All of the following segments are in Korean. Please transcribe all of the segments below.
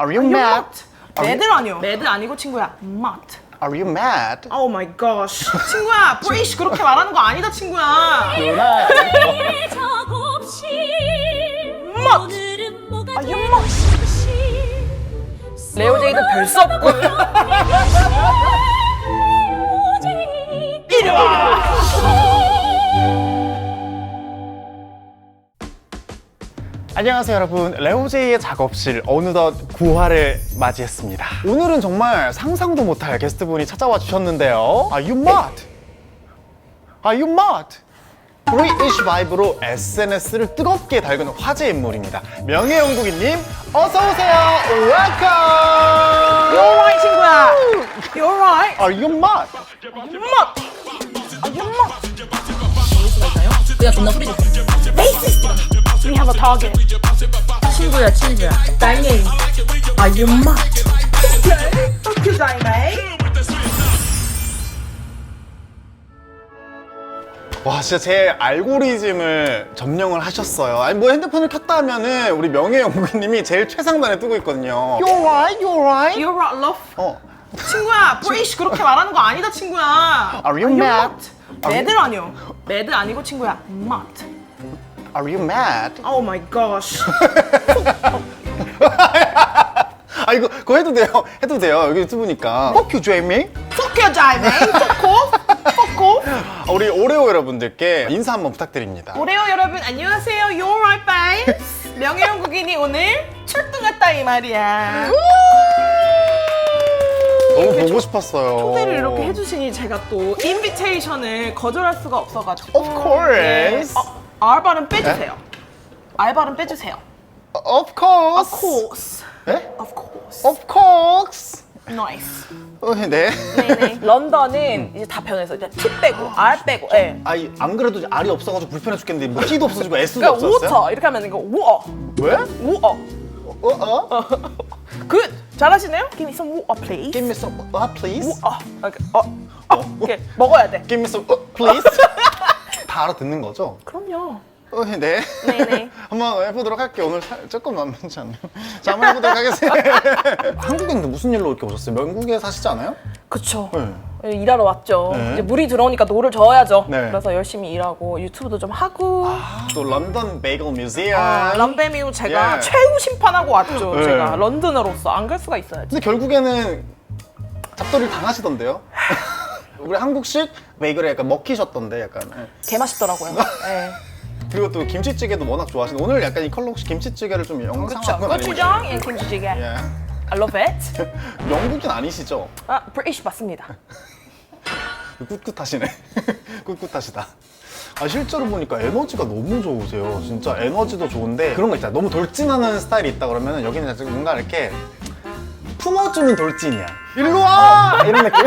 Are you mad? 매드 아니요. 매드 아니고 친구야. mad. Are you mad? Oh my gosh. 친구야, British 그렇게 말하는 거 아니다, 친구야. 내일의 작업실 오늘은 뭐가 아, 되고 연막. 싶으시 레오제이도 별 수 없고. 이리 와. 안녕하세요 여러분, 레오제이의 작업실 어느덧 9화를 맞이했습니다. 오늘은 정말 상상도 못할 게스트분이 찾아와 주셨는데요. Are you mad? Are you mad? British 바이브로 SNS를 뜨겁게 달구는 화제 인물입니다. 명예영국이님 어서오세요. Welcome. You're right, 친구야. You're right. Are you mad? mad. Are you mad? 그냥 존나 소리 졌어. We have a target. 친구야 친구야. Banging. Are you mad? Fuck you, mate. 와, 진짜 제 알고리즘을 점령을 하셨어요. 아니 뭐 핸드폰을 켰다 하면은 우리 명예영국이님이 제일 최상단에 뜨고 있거든요. You're right, you're right. You're right, love. 친구야, British 그렇게 말하는 거 아니다, 친구야. Are you mad? 매드 아니요. 매드 아니고 친구야. mad. Are you mad? Oh my gosh. 아 이거 그거 해도 돼요. 해도 돼요. 여기 유튜브니까. Fuck you, Jamie. Fuck you, mate. Fuck off. Fuck off. 우리 오레오 여러분들께 인사 한번 부탁드립니다. 오레오 여러분 안녕하세요. You're right, babes. 명예영국인이 오늘 출동했다 이 말이야. 너무 보고 싶었어요. 초대를 이렇게 해주시니 제가 또 인비테이션을 거절할 수가 없어가지고. Of course. R 발음 빼주세요. R 발음 빼주세요. Of course. Of course. 네? Of course. Of course. Nice. 네. 네네. 런던은 이제 다 변해서 이제 T 빼고 R 빼고. 예. 아니 안 그래도 알이 없어가지고 불편해 죽겠는데 뭐 T도 없어지고 S도 그러니까 없었어요? 워터 이렇게 하면 이거 우어. 왜? 우어. Good. 잘하시네요. Give me some water, please. Give me some, please. 이렇게 먹어야 돼. Give me some, please. 다 알아듣는 거죠? 그럼요. 네. 네네. 한번 해보도록 할게요. 오늘 조금 만만치 않네요. 자, 한번 해보도록 하겠습니다. 한국에는 무슨 일로 이렇게 오셨어요? 영국에 사시지 않아요? 그쵸. 네. 일하러 왔죠. 네. 이제 물이 들어오니까 노를 저어야죠. 네. 그래서 열심히 일하고 유튜브도 좀 하고. 또 런던 베이글 뮤지엄. 런베미우 제가 예. 최후 심판하고 왔죠. 네. 제가 런던으로서 안 갈 수가 있어야지. 근데 결국에는 잡돌이를 당하시던데요? 우리 한국식 베이글에 약간 먹히셨던데 약간. 개 맛있더라고요. 네. 그리고 또 김치찌개도 워낙 좋아하시는데 오늘 약간 이 컬러 혹시 김치찌개를 좀 그쵸. 영상한 건 아니죠? 고추장 앤 김치찌개. 예. I love it. 영국인 아니시죠? British 맞습니다. 꿋꿋하시네. 꿋꿋하시다. 아 실제로 보니까 에너지가 너무 좋으세요. 진짜 에너지도 좋은데 그런 거 있잖아. 너무 돌진하는 스타일이 있다 그러면 여기는 진짜 뭔가 이렇게 품어주는 돌진이야. 일로 와! 이런 느낌.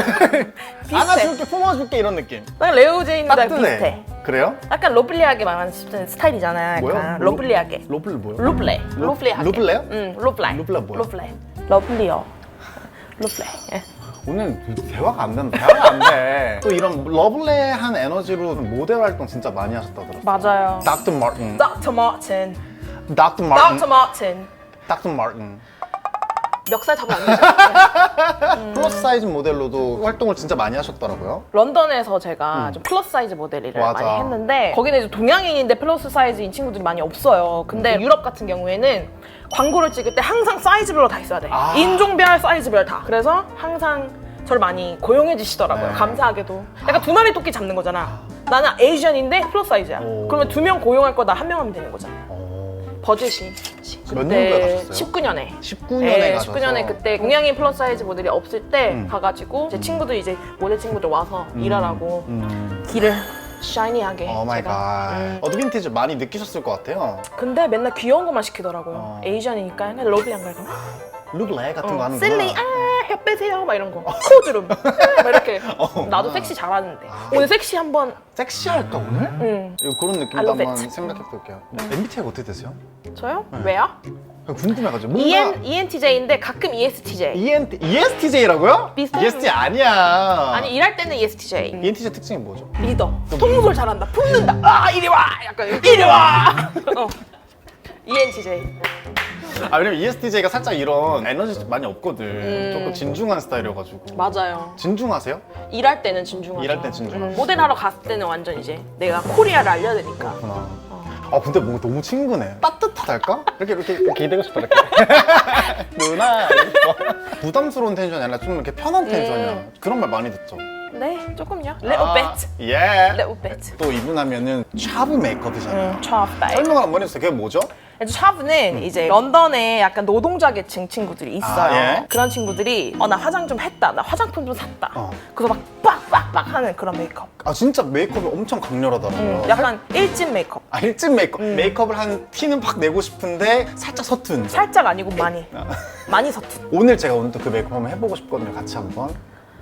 안아줄게, 품어줄게 이런 느낌. 난 레오제이랑 딱 뜨네. 비슷해. 그래요? 약간 러블리하게 말하는 스타일이잖아요. 뭐요? 약간 러블리하게. 로블 뭐요? 러블리하게. 러블레요? 응, 러블리. 러블레 뭐야? 러블리요. 러블리. 예. 오늘 대화가 안 된다. 대화가 안 돼. 또 이런 러블레한 에너지로 모델 활동 진짜 많이 하셨다 들었어요. 맞아요. 닥터 마틴. Dr. Martin. 닥터 마틴. Dr. Martin. 닥터 마틴. 멱살 잡으면 안 되죠? 플러스 사이즈 모델로도 활동을 진짜 많이 하셨더라고요. 런던에서 제가 좀 플러스 사이즈 모델 일을 맞아. 많이 했는데 거기는 이제 동양인인데 플러스 사이즈인 친구들이 많이 없어요. 근데 유럽 같은 경우에는 광고를 찍을 때 항상 사이즈별로 다 있어야 돼. 인종별, 사이즈별 다. 그래서 항상 저를 많이 고용해 주시더라고요. 네. 감사하게도. 약간 두 마리 토끼 잡는 거잖아. 나는 에이시안인데 플러스 사이즈야. 오. 그러면 2명 고용할 거 나 1명 하면 되는 거잖아. 버젯이. 몇 년도에 가셨어요? 19년에. 19년에 네, 가셔서 19년에 그때 동양인 플러스 사이즈 모델이 없을 때 가가지고 제 친구들 이제 모델 친구들 와서 일하라고 길을 샤이니하게 오 마이 제가. 갓. 어드밴티지 많이 느끼셨을 것 같아요. 근데 맨날 귀여운 것만 시키더라고요. 에이시안이니까 그냥 러블리한 거 이거. 룩레 같은 거 하는구나. 실리 혀 빼세요 막 이런 거. 코드룸 막 이렇게. 나도 섹시 잘하는데. 오늘 섹시 한번. 섹시할까 오늘? 응. 그런 느낌도 I love 한번 it. 생각해 볼게요. MBTI가 어떻게 되세요? 저요? 왜요? 궁금해가지고. 뭔가 ENTJ인데 가끔 ESTJ. ESTJ라고요? 비슷해요. ESTJ 아니야. 아니 일할 때는 ESTJ. ENTJ 특징이 뭐죠? 리더. 통솔 잘한다. 품는다. 이리 와. 약간 이리 와. ENTJ. 아 왜냐면 ESTJ가 살짝 이런 에너지 많이 없거든. 조금 진중한 스타일이어가지고. 맞아요. 진중하세요? 일할 때는 진중하죠. 일할 땐 진중하죠. 모델하러 갔을 때는 완전 이제 내가 코리아를 알려야 되니까. 그렇구나. 아 근데 뭔가 너무 친근해. 따뜻하달까? 이렇게 이대고 싶어 이렇게. 누나. 이러면서. 부담스러운 텐션이 아니라 좀 이렇게 편한 텐션이야. 그런 말 많이 듣죠. 네, 조금요. Little bit. 예. Little bit. 또 이분 하면은 샤브 메이크업이잖아요. 차브. 설명을 한번 해주세요. 그게 뭐죠? 차브는 이제 런던에 약간 노동자 계층 친구들이 있어요. 아, 예? 그런 친구들이 나 화장 좀 했다, 나 화장품 좀 샀다. 어. 그래서 막 빡빡빡 하는 그런 메이크업. 아 진짜 메이크업이 엄청 강렬하더라고요. 약간 일진 메이크업. 아 일진 메이크업. 메이크업을 한 티는 팍 내고 싶은데 살짝 서툰. 살짝 아니고 많이. 많이 서툰. 오늘 제가 오늘 또 그 메이크업 한번 해보고 싶거든요. 같이 한번.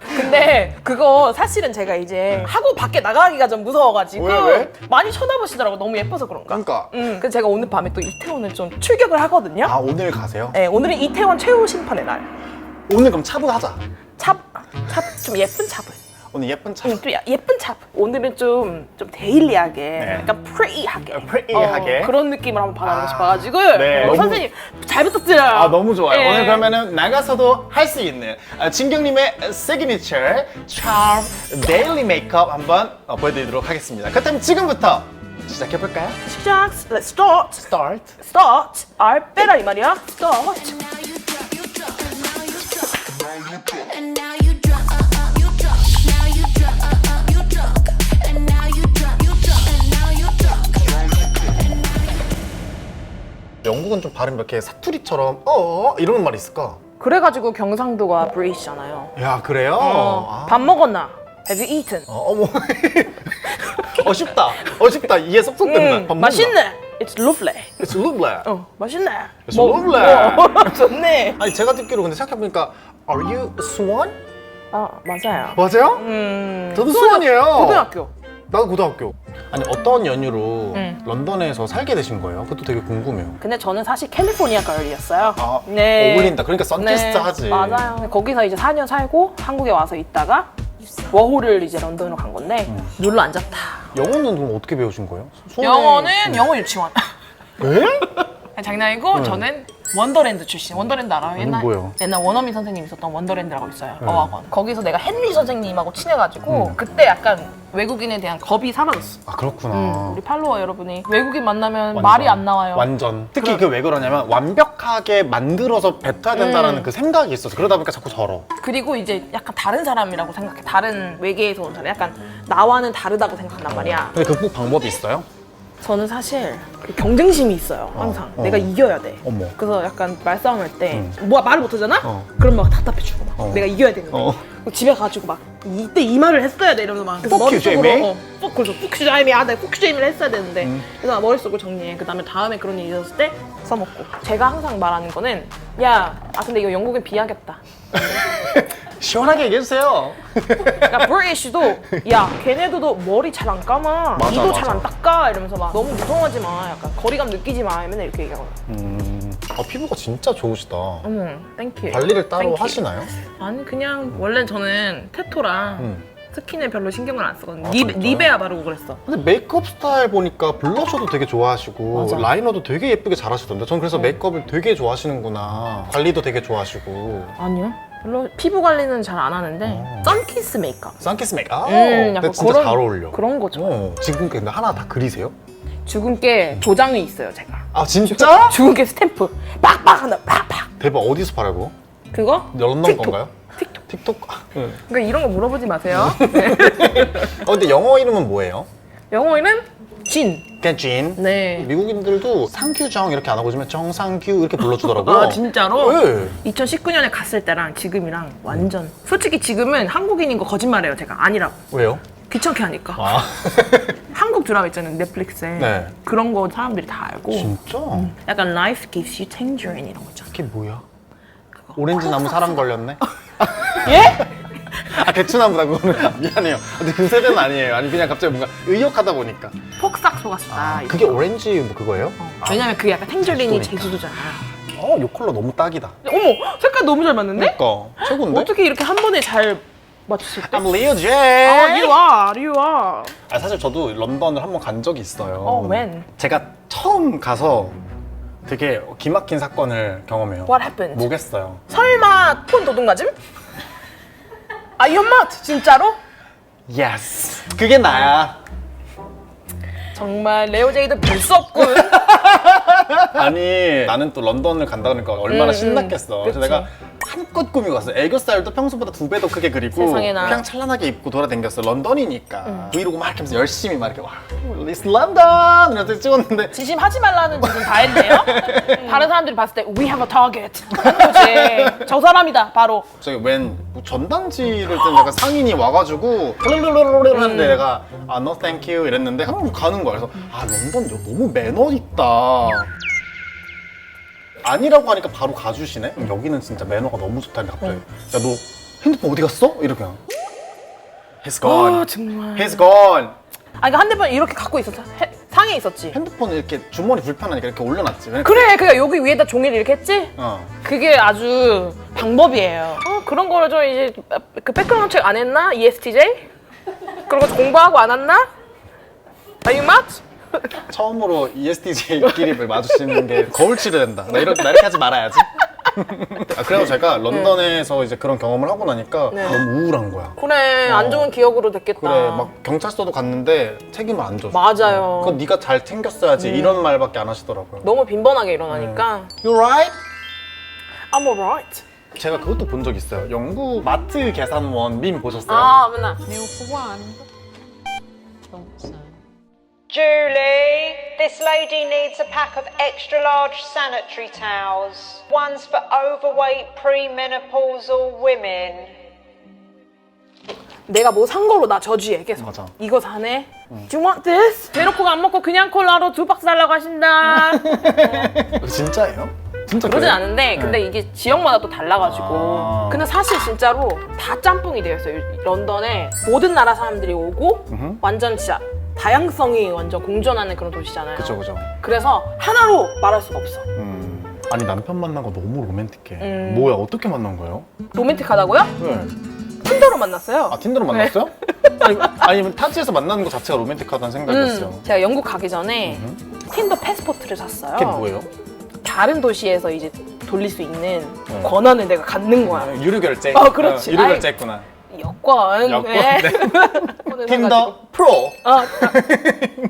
근데 그거 사실은 제가 이제 하고 밖에 나가기가 좀 무서워가지고 왜? 많이 쳐다보시더라고. 너무 예뻐서 그런가. 그러니까. 그래서 제가 오늘 밤에 또 이태원을 좀 출격을 하거든요. 아 오늘 가세요? 네, 오늘은 이태원 최후 심판의 날. 오늘 그럼 차브 하자. 찹 좀 예쁜 찹을. 오늘 예쁜 차브. 좀 예쁜 찹. 오늘은 좀 데일리하게, 네. 약간 프리하게, 프리하게. 그런 느낌을 한번 받아보고 아, 싶어가지고. 네, 너무- 선생님 잘 부탁드려요. 아 너무 좋아요. 예. 오늘 그러면은 나가서도 할 수 있는 진경님의 시그니처 찰 데일리 메이크업 한번 보여드리도록 하겠습니다. 그렇다면 지금부터 시작해볼까요? 시작. Let's start. Start. Start. 빼라 이 말이야. Start. And now you drunk, you drunk. Now you drunk, you drunk. And now you drunk, you drunk. And now you drunk. 영국은 좀 발음 이렇게 사투리처럼 이러는 말이 있을까? 그래가지고 경상도가 브리티시잖아요. 야 그래요? 아. 밥 먹었나? Have you eaten? 어머. 쉽다. 이해 쏙쏙 된다. 밥 먹나? 맛있네. It's lovely. It's lovely. 맛있네. It's lovely. 좋네. 아니 제가 듣기로 근데 생각해보니까 Are you Swan? 맞아요. 맞아요? 저도 수원이에요. 고등학교. 나도 고등학교. 아니 어떤 연유로 런던에서 살게 되신 거예요? 그것도 되게 궁금해요. 근데 저는 사실 캘리포니아 걸이었어요. 아, 어울린다. 그러니까 선키스트 하지. 맞아요. 근데 거기서 이제 4년 살고 한국에 와서 있다가 워홀을 이제 런던으로 간 건데 눌러 앉았다. 영어는 그럼 어떻게 배우신 거예요? 영어는 영어 유치원. 에? 장난이고 저는 원더랜드 출신. 원더랜드 알아요? 뭐예요? 옛날 원어민 선생님 있었던 원더랜드라고 있어요. 어학원. 거기서 내가 헨리 선생님하고 친해가지고 그때 약간 외국인에 대한 겁이 사라졌어. 아 그렇구나. 우리 팔로워 여러분이 외국인 만나면 말이 안 나와요. 완전. 특히 그 왜 그러냐면 완벽하게 만들어서 뱉어야 된다는 그 생각이 있어서 그러다 보니까 자꾸 저러. 그리고 이제 약간 다른 사람이라고 생각해. 다른 외계에서 온 사람. 약간 나와는 다르다고 생각한단 말이야. 근데 극복 방법이 있어요? 저는 사실 그 경쟁심이 있어요. 항상. 내가 이겨야 돼. 어머. 그래서 약간 말싸움할 때 말을 못하잖아? 어. 그럼 막 답답해지고 막 내가 이겨야 되는데 어. 집에 가가지고 막 이때 이 말을 했어야 돼 이러면서 막 그래서 Fuck you, Jamie. 그렇죠. fuck you, Jamie. 내가 fuck you, Jamie를 했어야 되는데 그래서 나 머릿속을 정리해. 그 다음에 그런 일이 있었을 때 써먹고. 제가 항상 말하는 거는 근데 이거 영국엔 비하겠다. 시원하게 얘기해주세요. 그러니까 브리티시도 걔네들도 머리 잘 안 감아. 맞아, 이도 잘 맞아. 안 닦아. 이러면서 막 너무 무서워하지 마. 약간 거리감 느끼지 마. 맨날 이렇게 얘기하거든. 피부가 진짜 좋으시다. 땡큐. 관리를 따로 땡큐. 하시나요? 아니 그냥 원래 저는 테토랑 스킨에 별로 신경을 안 쓰거든요. 진짜요? 니베아 바르고 그랬어. 근데 메이크업 스타일 보니까 블러셔도 되게 좋아하시고 맞아. 라이너도 되게 예쁘게 잘하시던데 전 그래서 메이크업을 되게 좋아하시는구나. 관리도 되게 좋아하시고. 아니요. 별로 피부 관리는 잘 안 하는데 선키스 메이크업. 선키스 메이크업? 약간 근데 진짜 잘 어울려. 그런 거죠. 지금 근데 하나 다 그리세요? 주근깨 도장이 있어요 제가. 아 진짜? 주근깨 스탬프 빡빡 하나 빡빡. 대박. 어디서 팔아요 그거? 그거? 런던 틱톡. 건가요? 틱톡. 틱톡? 응. 그러니까 이런 거 물어보지 마세요. 근데 영어 이름은 뭐예요? 영어 이름 진. 그냥 진. 네. 미국인들도 상규정 이렇게 안 하고 요즘에 정상규 이렇게 불러주더라고요. 아 진짜로? 네. 2019년에 갔을 때랑 지금이랑 완전. 솔직히 지금은 한국인인 거 거짓말해요 제가. 아니라고. 왜요? 귀찮게 하니까. 아 한국 드라마 있잖아요 넷플릭스에. 네. 그런 거 사람들이 다 알고. 진짜? 약간 Life gives you tangerine 이런 거 있잖아. 그게 뭐야? 오렌지 나무 사랑 걸렸네? 예? 아 대추나무다 그거는. 미안해요. 근데 그 세대는 아니에요. 아니 그냥 갑자기 뭔가 의역하다 보니까. 폭삭 속았다. 그게 오렌지 뭐 그거예요? 왜냐면 그게 약간 탱저린이 맛있으니까. 제주도잖아. 요 컬러 너무 딱이다. 어머 색깔 너무 잘 맞는데? 그러니까 최고인데? 어떻게 이렇게 한 번에 잘 맞추실 때? I'm Leo J. you are. 사실 저도 런던을 한번 간 적이 있어요. when? 제가 처음 가서 되게 기막힌 사건을 경험해요. What happened? 뭐겠어요? 설마 폰 도둑 맞음? 아, you're not? 진짜로? Yes. 그게 나야. 정말 레오제이도 별 수 없군. 아니 나는 또 런던을 간다 그러니까 얼마나 신났겠어. 그래서 그치. 내가 한껏 꾸미고 갔어. 애교살도 평소보다 2배 더 크게 그리고 세상에나. 그냥 찬란하게 입고 돌아다녔어. 런던이니까 브이로그 막 이렇게 하면서 열심히 막 이렇게 와 It's London 이러면서 찍었는데 지심 하지 말라는 짓은 다 했네요. 다른 사람들이 봤을 때 We have a target. 그렇지. 저 사람이다 바로. 저기 뭐 전단지를 뜬 약간 상인이 와가지고 르르르르르 하는데 내가 no thank you 이랬는데 한국 가는 거야. 그래서 런던 너무 매너 있다. 아니라고 하니까 바로 가주시네? 여기는 진짜 매너가 너무 좋다니까 갑자기 야 너 핸드폰 어디 갔어? 이렇게 그냥 He's gone. 정말. He's gone. 그러니까 핸드폰 이렇게 갖고 있었어. 상에 있었지. 핸드폰을 이렇게 주머니 불편하니까 이렇게 올려놨지. 그래, 그러니까 여기 위에다 종이를 이렇게 했지? 그게 아주 방법이에요. 그런 거를 저 이제 그 백그라운드 체크 안 했나? ESTJ? 그런 거 공부하고 안 왔나? Are you mad? 처음으로 ESTJ끼리 마주치는 게 거울치를 된다. 나 이렇게 하지 말아야지. 그래서 제가 런던에서 이제 그런 경험을 하고 나니까 너무 우울한 거야. 그래, 안 좋은 기억으로 됐겠다. 그래 막 경찰서도 갔는데 책임을 안 줬어. 맞아요. 그건 네가 잘 챙겼어야지 이런 말밖에 안 하시더라고요. 너무 빈번하게 일어나니까 You right? I'm alright. 제가 그것도 본 적 있어요. 영국 마트 계산원 밈 보셨어요? 맨날 Meal for one. Thompson. Julie, this lady needs a pack of extra large sanitary towels. One's for overweight premenopausal women. 내가 뭐 산 거로 나 저주해 계속. 맞아. 이거 사네? Do you want this? 대놓고 안 먹고 그냥 콜라로 2박스 달라고 하신다. 진짜예요? 진짜 그러진 그래요? 않은데 근데 이게 지역마다 또 달라가지고 근데 사실 진짜로 다 짬뽕이 되어 있어요. 런던에 모든 나라 사람들이 오고 완전 진짜 다양성이 완전 공존하는 그런 도시잖아요. 그죠. 그래서 하나로 말할 수가 없어. 아니 남편 만난 거 너무 로맨틱해. 뭐야 어떻게 만난 거예요? 로맨틱하다고요? 네. 틴더로 만났어요. 틴더로 만났어요? 아니면 타지에서 만나는 거 자체가 로맨틱하다는 생각이었어요. 제가 영국 가기 전에 틴더 패스포트를 샀어요. 그게 뭐예요? 다른 도시에서 이제 돌릴 수 있는 권한을 내가 갖는 거야. 유료 결제. 그렇지. 유료 아이, 결제했구나. 여권. 여권, 네. 네. 틴더 프로.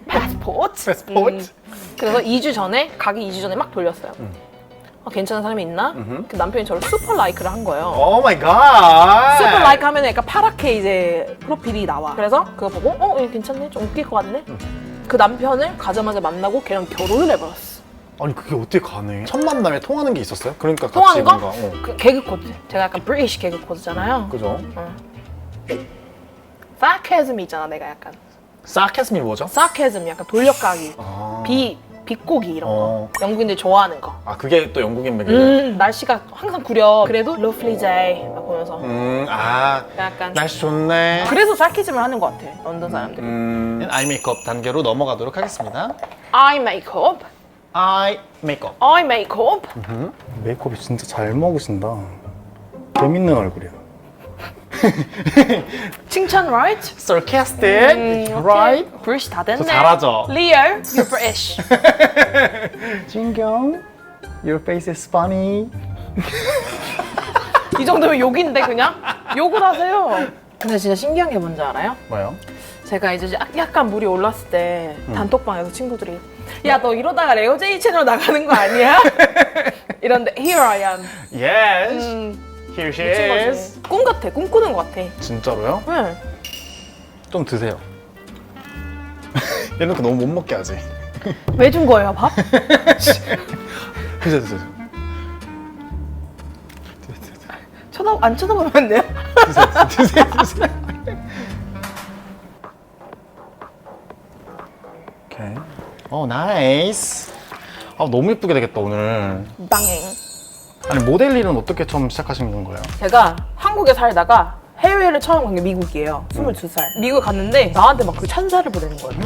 패스포트. 패스포트. 그래서 2주 전에 가기 2주 전에 막 돌렸어요. 괜찮은 사람이 있나? 그 남편이 저를 슈퍼 라이크를 한 거예요. 오 마이 갓. 슈퍼 라이크 하면 약간 파랗게 이제 프로필이 나와. 그래서 그거 보고 이거 괜찮네? 좀 웃길 것 같네? 그 남편을 가자마자 만나고 걔랑 결혼을 해버렸어. 아니 그게 어떻게 가능해? 첫 만남에 통하는 게 있었어요? 그러니까 같이 통한 거? 뭔가, 그 개그 코드. 제가 약간 브리티시 개그 코드잖아요. 그죠? 사케즘이 있잖아, 내가 약간. 사케스미 뭐죠? 사케즘, 약간 돌려가기. 비꼬기 이런 거. 영국인들이 좋아하는 거. 그게 또 영국인 맥이에요? 날씨가 항상 구려. 그래도 lovely day 막 보면서. 약간. 날씨 좋네. 그래서 사케즘을 하는 것 같아, 런던 사람들이. 아이 메이크업 단계로 넘어가도록 하겠습니다. 아이 메이크업. 아이 메이크업. 아이 메이크업. 메이크업이 진짜 잘 먹으신다. 재밌는 얼굴이야. 칭찬, right? Sarcastic, right? 브리시 다 됐네. 저 잘하죠? Leo, you're British. 진경, your face is funny. 이 정도면 욕인데 그냥? 욕을 하세요. 근데 진짜 신기한 게 뭔지 알아요? 뭐요? 제가 이제 약간 물이 올랐을 때 단톡방에서 친구들이 야, 너 이러다가 레오제이 채널 나가는 거 아니야? 이런데 here I am. Yes. Here she 미친 is. 거지. 꿈 같아. 꿈꾸는 것 같아. 진짜로요? 네. 좀 드세요. 얘는 그 너무 못 먹게 하지. 왜 준 거예요, 밥? 드세요. 안 쳐다보면 안 돼요? 드세요. 오케이. 나이스. 너무 예쁘게 되겠다 오늘. 빵행. 아니 모델 일은 어떻게 처음 시작하신 건가요? 제가 한국에 살다가 해외를 처음 간 게 미국이에요. 22살. 미국 갔는데 나한테 막 그 찬사를 보내는 거예요.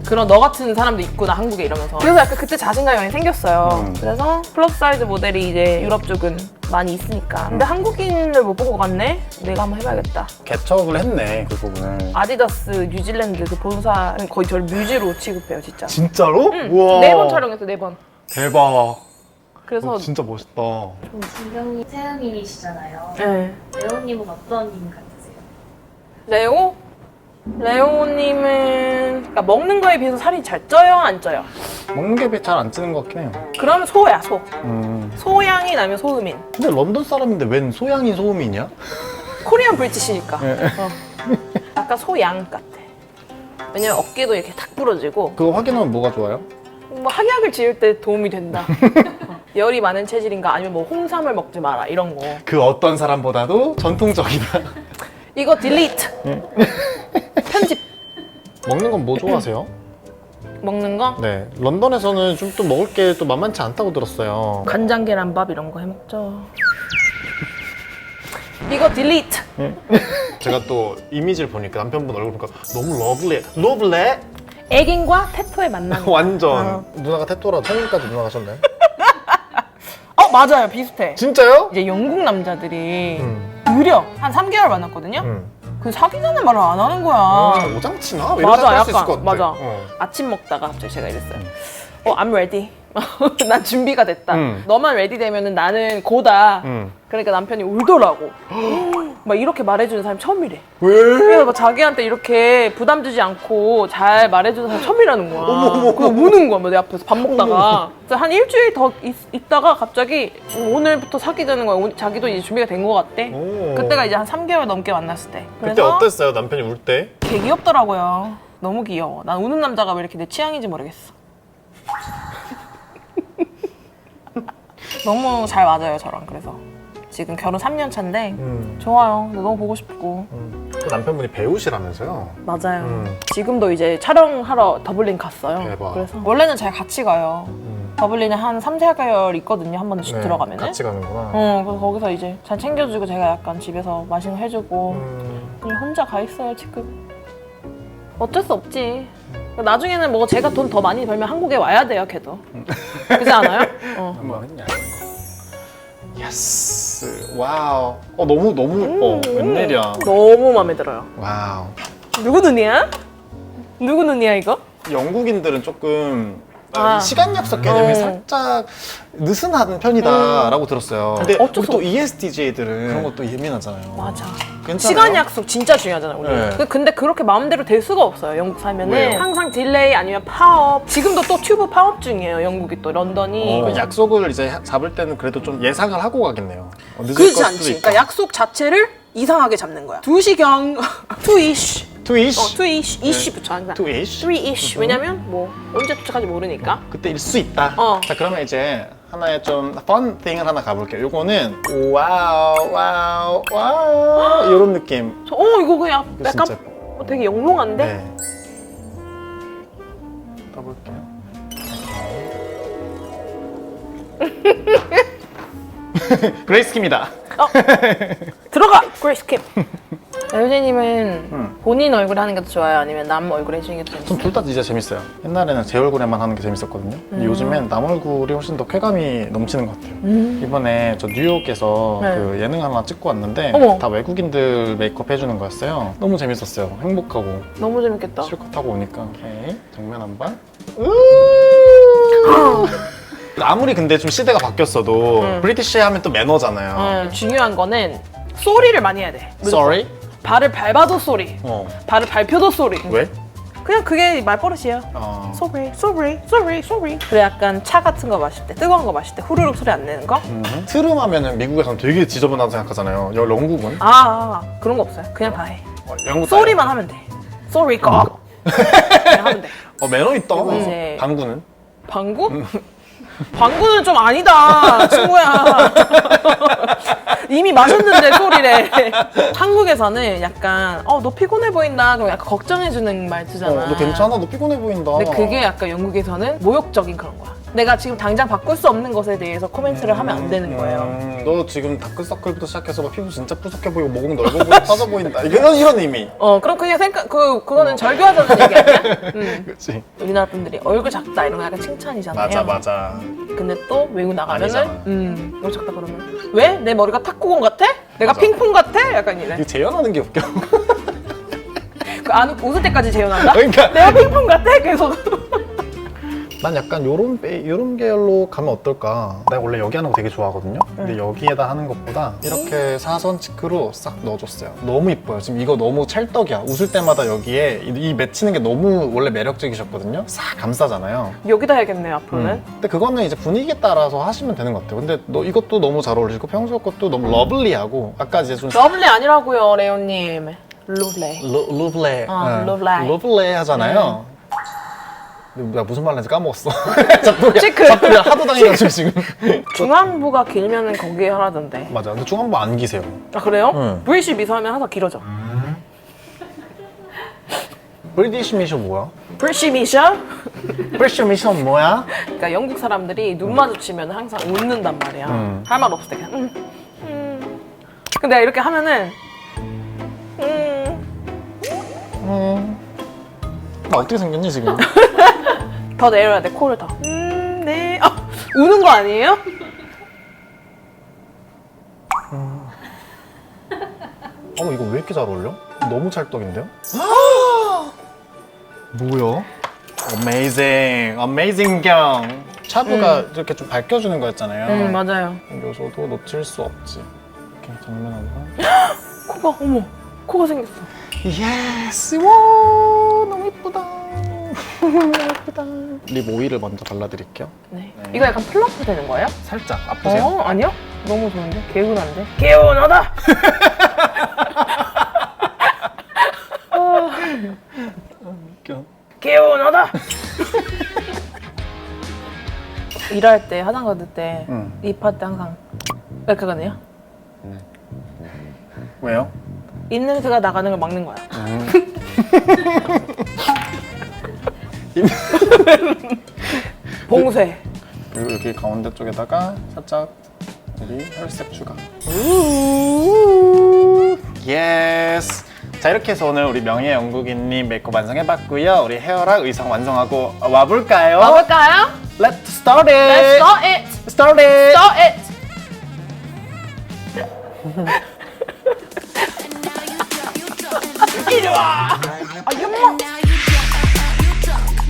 그런 너 같은 사람도 있구나 한국에 이러면서. 그래서 약간 그때 자신감이 많이 생겼어요. 그래서 플러스 사이즈 모델이 이제 유럽 쪽은 많이 있으니까. 근데 한국인을 못 본 것 같네? 내가 한번 해봐야겠다. 개척을 했네 그 부분을. 아디다스 뉴질랜드 그 본사는 거의 저를 뮤즈로 취급해요 진짜. 진짜로? 우와. 4번 촬영했어 4번. 대박. 그래서 진짜 멋있다. 진경이 세음인이시잖아요. 네. 레오님은 어떤 님 같으세요? 레오? 레오님은 그러니까 먹는 거에 비해서 살이 잘 쪄요? 안 쪄요? 먹는 게 잘 안 찌는 것 같긴 해요. 그러면 소야, 소. 음. 소양이 나면 소음인. 근데 런던 사람인데 웬 소양인 소음이냐? 코리안 브리티시니까. 약간 소양 같아. 왜냐면 어깨도 이렇게 탁 부러지고 그거 확인하면 뭐가 좋아요? 뭐 학약을 지을 때 도움이 된다. 열이 많은 체질인가 아니면 뭐 홍삼을 먹지 마라 이런 거. 그 어떤 사람보다도 전통적이다. 이거 딜리트. 편집. 먹는 건 뭐 좋아하세요? 먹는 거? 네, 런던에서는 좀 또 먹을 게 또 만만치 않다고 들었어요. 간장 계란밥 이런 거 해 먹죠. 이거 딜리트. 제가 또 이미지를 보니까 남편분 얼굴 보니까 너무 러블리해. 애견과 테토의 만남. 완전. 누나가 테토라 성인까지 누나 가셨나요? 맞아요, 비슷해. 진짜요? 이제 영국 남자들이 느려. 한 3개월 만났거든요. 그 사귀자는 말을 안 하는 거야. 오장치나? 맞아, 할수 있을 약간 것 같아. 맞아. 아침 먹다가 갑자기 제가 이랬어요. I'm ready. 난 준비가 됐다. 너만 레디 되면은 나는 고다. 그러니까 남편이 울더라고. 막 이렇게 말해주는 사람이 처음이래. 왜? 그래서 막 자기한테 이렇게 부담 주지 않고 잘 말해주는 사람이 처음이라는 거야. 어머. 그래서 우는 거야, 내 앞에서 밥 먹다가. 그래서 한 일주일 더 있다가 갑자기 오늘부터 사귀자는 거야. 자기도 이제 준비가 된 거 같대. 오. 그때가 이제 한 3개월 넘게 만났을 때. 그때 어땠어요? 남편이 울 때? 개 귀엽더라고요. 너무 귀여워. 난 우는 남자가 왜 이렇게 내 취향인지 모르겠어. 너무 잘 맞아요, 저랑. 그래서 지금 결혼 3년 차인데 좋아요. 근데 너무 보고 싶고. 그 남편분이 배우시라면서요? 맞아요. 지금도 이제 촬영하러 더블린 갔어요. 대박. 그래서 원래는 제가 같이 가요. 더블린에 한 3, 4개월 있거든요. 한 번씩 들어가면은. 같이 가는구나. 그래서 거기서 이제 잘 챙겨주고 제가 약간 집에서 맛있는 거 해주고 그냥 혼자 가 있어요, 지금. 어쩔 수 없지. 나중에는 뭐 제가 돈 더 많이 벌면 한국에 와야 돼요, 걔도. 그렇지 않아요? 한번 했냐? 예스. 와우. 너무 웬일이야. 너무 마음에 들어요. 와우. 누구 눈이야? 누구 눈이야, 이거? 영국인들은 조금 아. 시간 약속 개념이 살짝 느슨한 편이다라고 들었어요. 근데 어쩔 우리 수 또 ESTJ들은 그런 것도 예민하잖아요. 맞아. 괜찮아요? 시간 약속 진짜 중요하잖아요, 우리. 네. 근데 그렇게 마음대로 될 수가 없어요, 영국 살면은. 왜요? 항상 딜레이 아니면 파업. 지금도 또 튜브 파업 중이에요, 영국이 또, 런던이. 그 약속을 이제 잡을 때는 그래도 좀 예상을 하고 가겠네요. 늦을 그렇지 수도 않지. 있다. 그러니까 약속 자체를 이상하게 잡는 거야. 2시경, 2ish. 투이시. 2ish, ish 붙여, 항상. 투이시. 3ish. 왜냐면 뭐 언제 도착할지 모르니까. 그때일 수 있다. 어. 자, 그러면 이제 하나의 좀 fun thing을 하나 가볼게요. 요거는 와우 이런 느낌. 이거 그냥 이거 약간 진짜- 되게 영롱한데? 네. 떠볼게요. 그레이스키입니다. 들어가! 그레이스 킴. 여우재님은 본인 얼굴 하는 게 더 좋아요? 아니면 남 얼굴 해주는 게 더 전 재밌어요? 둘 다 진짜 재밌어요. 옛날에는 제 얼굴에만 하는 게 재밌었거든요. 근데 요즘엔 남 얼굴이 훨씬 더 쾌감이 넘치는 것 같아요. 이번에 저 뉴욕에서 네. 그 예능 하나 찍고 왔는데 어머. 다 외국인들 메이크업 해주는 거였어요. 너무 재밌었어요. 행복하고 너무 재밌겠다. 실컷 하고 오니까. 오케이. 정면 한 번. 아무리 근데 좀 시대가 바뀌었어도 브리티시 하면 또 매너잖아요. 중요한 거는 소리를 많이 해야 돼. Sorry? 발을 밟아도 소리, 발을 밟혀도 소리. 왜? 그냥 그게 말버릇이에요. 소리, 소리, 소리, 소리. 그래 약간 차 같은 거 마실 때, 뜨거운 거 마실 때 후루룩 소리 안 내는 거? 트름 하면은 미국에서는 되게 지저분하다고 생각하잖아요. 영국은? 그런 거 없어요. 그냥 다 해. 영국 소리만 하면 돼. 소리 거. 그냥 하면 돼. 매너 있다. 그리고 이제- 방구는? 방구? 방구는 좀 아니다, 친구야. 이미 마셨는데 소리래. 한국에서는 약간 너 피곤해 보인다. 그럼 약간 걱정해주는 말투잖아. 너 괜찮아? 너 피곤해 보인다. 근데 그게 약간 영국에서는 모욕적인 그런 거야. 내가 지금 당장 바꿀 수 없는 것에 대해서 코멘트를 하면 안 되는 거예요. 너 지금 다크서클부터 시작해서 막 피부 진짜 푸석해 보이고 목은 넓어 보이고 터져 보인다. 이런 의미. 그럼 그냥 그거는 절교하자는 얘기 아니야? 그렇지. 우리나라 분들이 얼굴 작다 이런 거 약간 칭찬이잖아요. 맞아. 근데 또 외국 나가면은 아니잖아. 얼굴 작다 그러면 왜? 내 머리가 탁구공 같아? 내가 맞아. 핑퐁 같아? 약간 이래. 이거 재현하는 게 웃겨. 그 안 웃을 때까지 재현한다? 그러니까. 내가 핑퐁 같아? 계속. 난 약간 요런 계열로 가면 어떨까? 내가 원래 여기 하는 거 되게 좋아하거든요. 근데 여기에다 하는 것보다 이렇게 사선 치크로 싹 넣어줬어요. 너무 이뻐요. 지금 이거 너무 찰떡이야. 웃을 때마다 여기에 이 맺히는 게 너무 원래 매력적이셨거든요. 싹 감싸잖아요. 여기다 해야겠네요, 앞으로는. 근데 그거는 이제 분위기에 따라서 하시면 되는 것 같아요. 근데 이것도 너무 잘 어울리고 평소 것도 너무 러블리하고 아까 이제 좀 러블리 아니라고요, 레오님. 러블리. 러블리 러블리. 하잖아요. 나 무슨 말 했는지 까먹었어. 자꾸 체크. 하도 당해가지고 지금. 중앙부가 길면은 거기에 하라던데. 맞아. 근데 중앙부 안 기세요. 아, 그래요? 응. 브리시 미소하면 항상 길어져. 브리티시 미션 뭐야? 브리시 미소? 브리티시 미션 뭐야? 그러니까 영국 사람들이 눈 마주치면 항상 웃는단 말이야. 할 말 없을 때 그냥 근데 이렇게 하면은 나 어떻게 생겼니 지금? 더 내려야 돼, 코를 더. 네. 아, 우는 거 아니에요? 어머 이거 왜 이렇게 잘 어울려? 너무 찰떡인데요? 뭐야? Amazing 경. 차부가 이렇게 좀 밝혀주는 거였잖아요. 맞아요. 요소도 놓칠 수 없지. 이렇게 정면으로. 코가, 어머, 코가 생겼어. 예스! 와 너무 예쁘다. 너무 예쁘다. 립 오일을 먼저 발라드릴게요. 네. 이거 약간 플러프 되는 거예요? 살짝 아프세요? 아니요? 너무 좋은데? 개운한데? 개운하다! 웃겨. 개운하다! 일할 때, 화장 받을 때, 응. 립할 때 항상 이렇게 하거든요? 왜요? 입냄새가 나가는 걸 막는 거야. 봉쇄. 그리고 여기 가운데 쪽에다가 살짝 여기 혈색 추가. 예스. 자 이렇게 해서 오늘 우리 명예 영국인님 메이크업 완성해봤고요. 우리 헤어랑 의상 완성하고 와볼까요? 와볼까요? Let's start it. Let's start it! Start it. Start it! 이리 와! 아, 엄마!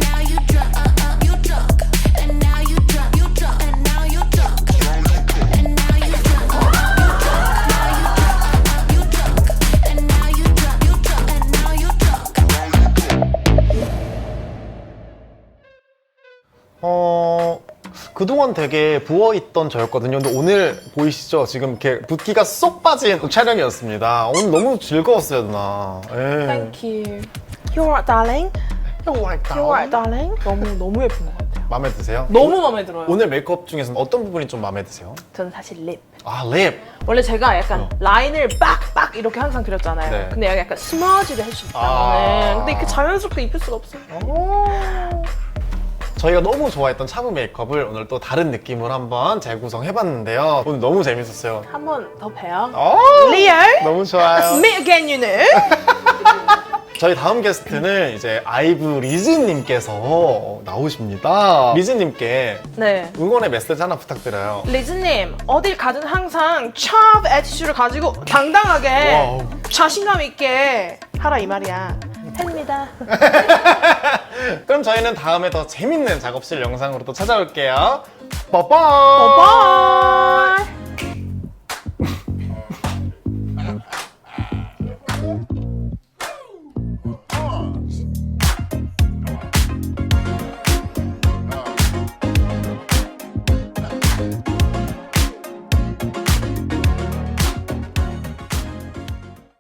Now you drunk, you drunk, and now you drunk, you drunk, and now you drunk, and now you drunk, you drunk, and now you drunk, you drunk, and now you drunk. 그동안 되게 부어있던 저였거든요. 근데 오늘 보이시죠? 지금 이렇게 붓기가 쏙 빠진 촬영이었습니다. 오늘 너무 즐거웠어요, 누나. 예. Thank you. You're right, darling. You're right, You're right, darling. 너무 예쁜 것 같아요. 마음에 드세요? 너무 마음에 들어요. 오늘 메이크업 중에서 어떤 부분이 좀 마음에 드세요? 저는 사실 립. 아, 립. 원래 제가 약간 라인을 빡빡 이렇게 항상 그렸잖아요. 네. 근데 여기 약간 스머지를 할 수 있다. 아. 근데 이렇게 자연스럽게 입힐 수가 없어요. 저희가 너무 좋아했던 차부 메이크업을 오늘 또 다른 느낌으로 한번 재구성해봤는데요. 오늘 너무 재밌었어요. 한 번 더 봬요. 오! 리얼? 너무 좋아요. Me again, you know? 저희 다음 게스트는 이제 아이브 리즈님께서 나오십니다. 리즈님께 네. 응원의 메시지 하나 부탁드려요. 리즈님, 어딜 가든 항상 샵 애티튜드를 가지고 당당하게 와우. 자신감 있게 하라 이 말이야. 팬입니다. 그럼 저희는 다음에 더 재밌는 작업실 영상으로 또 찾아올게요. 빠빠! 바이바이.